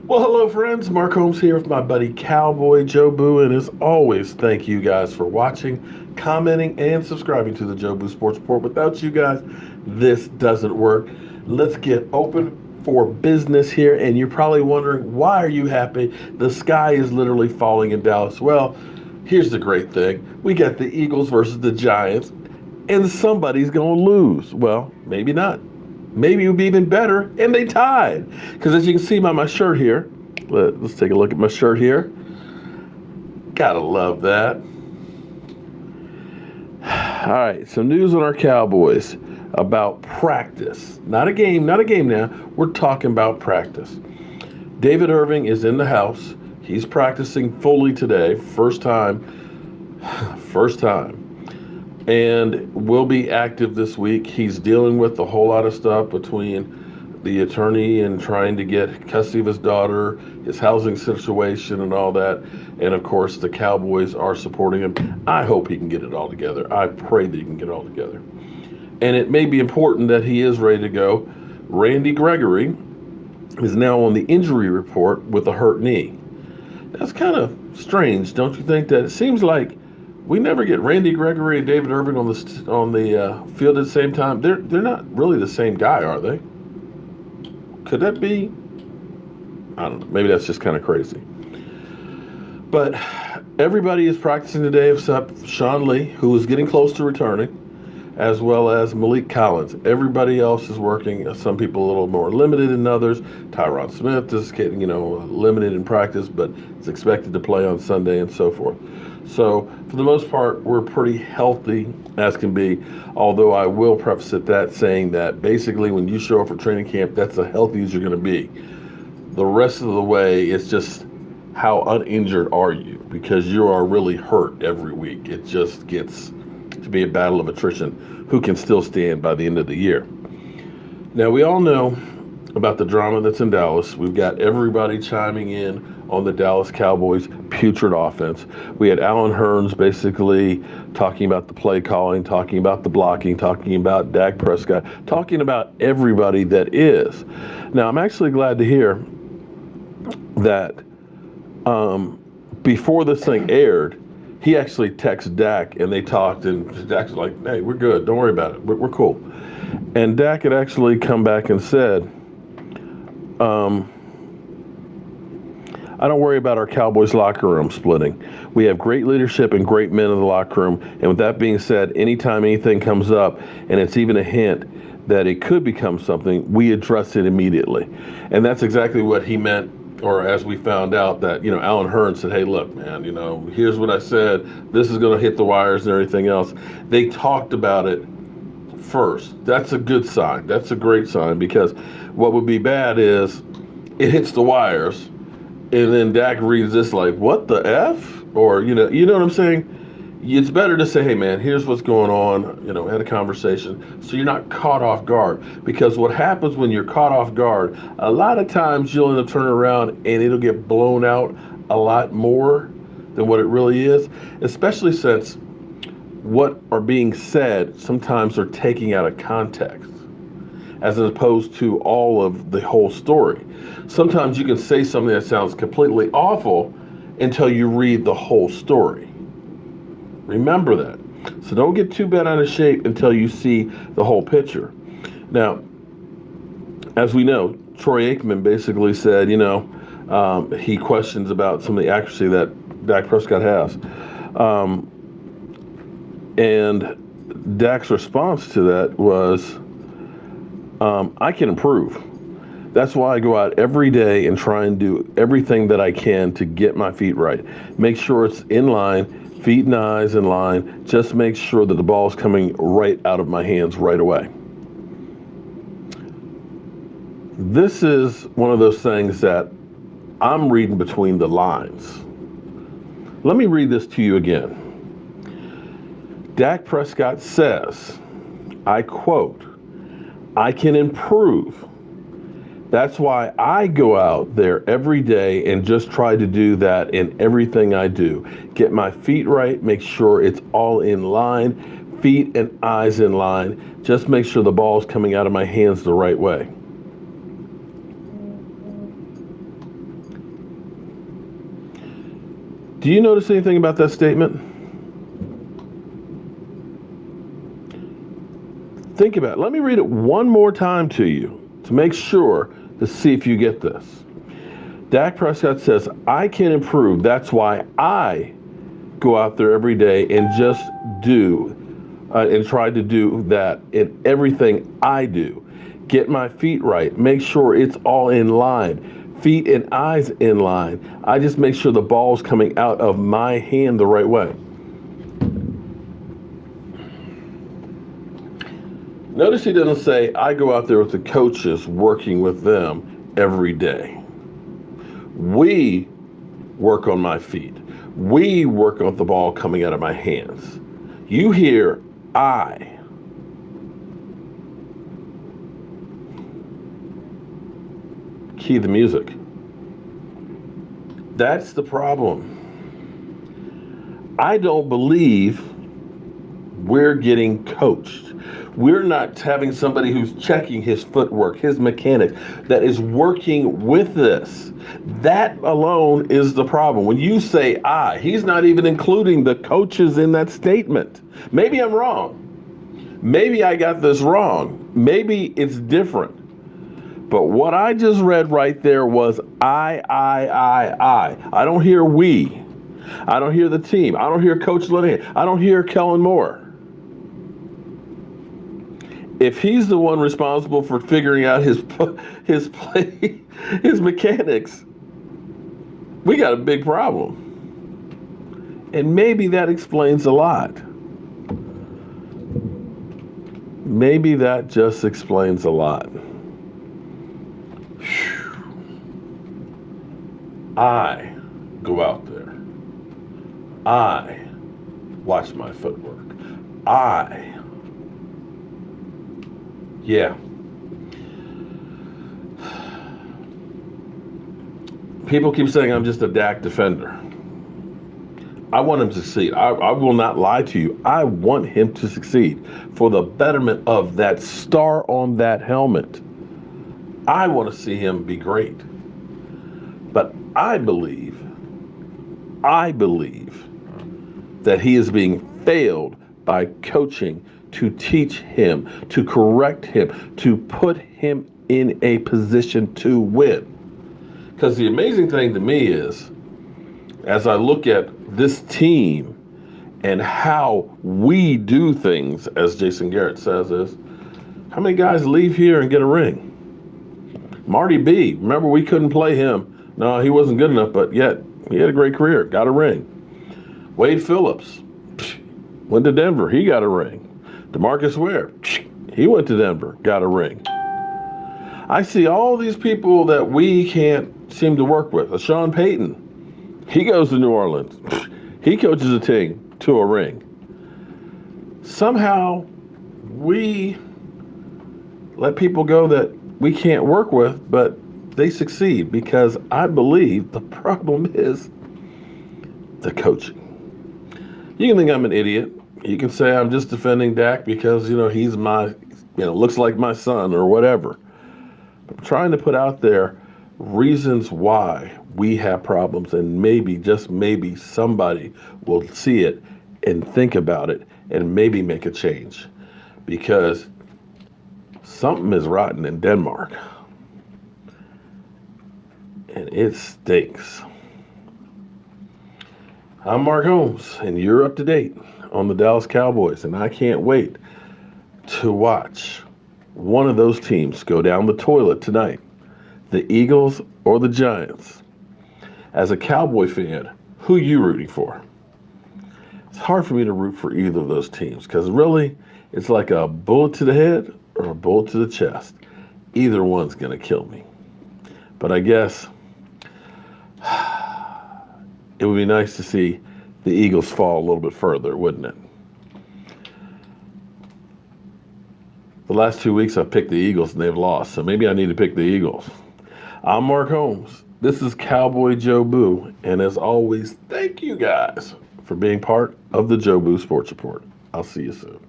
Well, hello, friends. Mark Holmes here with my buddy Cowboy Joe Boo. And as always, thank you guys for watching, commenting, and subscribing to the Joe Boo Sports Report. Without you guys, this doesn't work. Let's get open for business here. And you're probably wondering, why are you happy? The sky is literally falling in Dallas. Well, here's the great thing. We got the Eagles versus the Giants, and somebody's going to lose. Well, maybe not. Maybe it would be even better, and they tied. Because as you can see by my shirt here, let's take a look at my shirt here. Gotta love that. All right, some news on our Cowboys about practice. Not a game now. We're talking about practice. David Irving is in the house. He's practicing fully today, first time, and will be active this week. He's dealing with a whole lot of stuff between the attorney and trying to get custody of his daughter, his housing situation and all that. And of course, the Cowboys are supporting him. I hope he can get it all together. I pray that he can get it all together. And it may be important that he is ready to go. Randy Gregory is now on the injury report with a hurt knee. That's kind of strange, don't you think? That it seems like we never get Randy Gregory and David Irving on the field at the same time. They're not really the same guy, are they? Could that be? I don't know. Maybe that's just kind of crazy. But everybody is practicing today except Sean Lee, who is getting close to returning, as well as Malik Collins. Everybody else is working. Some people a little more limited than others. Tyron Smith is getting, limited in practice, but is expected to play on Sunday and so forth. So for the most part, we're pretty healthy as can be, although I will preface it that saying that basically when you show up for training camp, that's the healthiest you're going to be. The rest of the way, it's just how uninjured are you, because you are really hurt every week. It just gets to be a battle of attrition. Who can still stand by the end of the year? Now, we all know about the drama that's in Dallas. We've got everybody chiming in on the Dallas Cowboys' putrid offense. We had Alan Hearns basically talking about the play calling, talking about the blocking, talking about Dak Prescott, talking about everybody that is. Now, I'm actually glad to hear that before this thing aired, he actually texted Dak and they talked, and Dak's like, hey, we're good. Don't worry about it. We're cool. And Dak had actually come back and said, I don't worry about our Cowboys locker room splitting. We have great leadership and great men in the locker room. And with that being said, anytime anything comes up and it's even a hint that it could become something, we address it immediately. And that's exactly what he meant, or as we found out that, Alan Hearns said, hey, look, man, here's what I said. This is going to hit the wires and everything else. They talked about it first. That's a good sign. That's a great sign, because what would be bad is it hits the wires and then Dak reads this like, what the F? Or, you know what I'm saying? It's better to say, hey, man, here's what's going on, had a conversation, so you're not caught off guard. Because what happens when you're caught off guard, a lot of times you'll end up turning around and it'll get blown out a lot more than what it really is, especially since what are being said sometimes are taking out of context, as opposed to all of the whole story. Sometimes you can say something that sounds completely awful until you read the whole story. Remember that. So don't get too bent out of shape until you see the whole picture. Now, as we know, Troy Aikman basically said, he questions about some of the accuracy that Dak Prescott has. And Dak's response to that was, I can improve. That's why I go out every day and try and do everything that I can to get my feet right. Make sure it's in line, feet and eyes in line. Just make sure that the ball is coming right out of my hands right away. This is one of those things that I'm reading between the lines. Let me read this to you again. Dak Prescott says, I quote, I can improve. That's why I go out there every day and just try to do that in everything I do. Get my feet right, make sure it's all in line, feet and eyes in line. Just make sure the ball is coming out of my hands the right way. Do you notice anything about that statement? Think about it. Let me read it one more time to you to make sure to see if you get this. Dak Prescott says, I can improve. That's why I go out there every day and just do and try to do that in everything I do. Get my feet right. Make sure it's all in line. Feet and eyes in line. I just make sure the ball's coming out of my hand the right way. Notice he doesn't say, I go out there with the coaches working with them every day. We work on my feet. We work on the ball coming out of my hands. You hear I. Key the music. That's the problem. I don't believe we're getting coached. We're not having somebody who's checking his footwork, his mechanics, that is working with this. That alone is the problem. When you say I, he's not even including the coaches in that statement. Maybe I'm wrong. Maybe I got this wrong. Maybe it's different. But what I just read right there was I. I don't hear we. I don't hear the team. I don't hear Coach Linehan. I don't hear Kellen Moore. If he's the one responsible for figuring out his play, his mechanics, we got a big problem. And maybe that explains a lot. Maybe that just explains a lot. I go out there. I watch my footwork. Yeah. People keep saying I'm just a Dak defender. I want him to succeed. I will not lie to you. I want him to succeed for the betterment of that star on that helmet. I want to see him be great. But I believe that he is being failed by coaching to teach him, to correct him, to put him in a position to win. Because the amazing thing to me is, as I look at this team and how we do things, as Jason Garrett says, is how many guys leave here and get a ring? Marty B, remember we couldn't play him. No, he wasn't good enough, but yet he had a great career, got a ring. Wade Phillips went to Denver, he got a ring. DeMarcus Ware, he went to Denver, got a ring. I see all these people that we can't seem to work with. Sean Payton, he goes to New Orleans. He coaches a team to a ring. Somehow we let people go that we can't work with, but they succeed because I believe the problem is the coaching. You can think I'm an idiot. You can say I'm just defending Dak because, he's my, looks like my son or whatever. I'm trying to put out there reasons why we have problems, and maybe, just maybe, somebody will see it and think about it and maybe make a change, because something is rotten in Denmark and it stinks. I'm Mark Holmes, and you're up to date on the Dallas Cowboys, and I can't wait to watch one of those teams go down the toilet tonight, the Eagles or the Giants. As a Cowboy fan, who are you rooting for? It's hard for me to root for either of those teams because really it's like a bullet to the head or a bullet to the chest. Either one's going to kill me. But I guess it would be nice to see the Eagles fall a little bit further, wouldn't it? The last 2 weeks I've picked the Eagles and they've lost, so maybe I need to pick the Eagles. I'm Mark Holmes. This is Cowboy Joe Boo, and as always, thank you guys for being part of the Joe Boo Sports Report. I'll see you soon.